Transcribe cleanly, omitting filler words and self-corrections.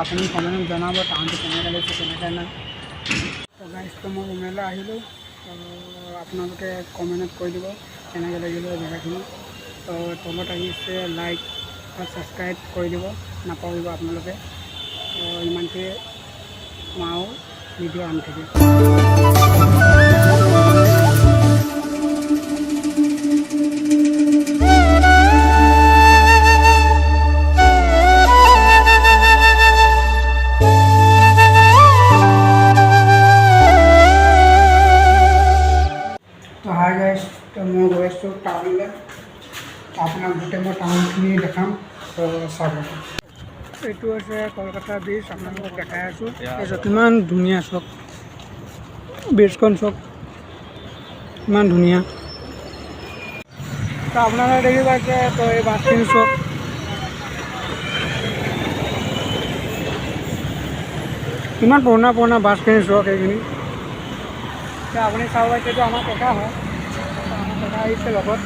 আপুনি কমেণ্টত জনাব টাউনটো কেনেকৈ লাগিছে কেনেকৈ নাই। তো গাইজ তো মই ৰুমলৈ আহিলোঁ। তো আপোনালোকে কমেণ্টত কৈ দিব কেনেকৈ লাগিলে জেগাখিনি। তো তলত আহিছে লাইক আৰু ছাবস্ক্ৰাইব কৰি দিব নাপাহৰিব আপোনালোকে। তো ইমানটোৱে আৰু ভিডিঅ' আনি থাকিম। তো হাই গাইজ, তো মই গৈ আছোঁ টাউনলৈ। আপোনাক গোটেই মই টাউনখিনি দেখাম। তো চাব, এইটো হৈছে কলকাতা ব্ৰিজ। আপোনালোকক দেখাই আছোঁ। এই কিমান ধুনীয়া চব ব্ৰিজখন, চব ইমান ধুনীয়া। তো আপোনালোকে দেখি পাইছে। তো এই বাছখিনি চব ইমান পুৰণা পুৰণা বাছখিনি চক এইখিনি। আপুনি চাব পাইছে, এইটো আমাৰ ককা হয়। আমাৰ ককা আহিছে লগত।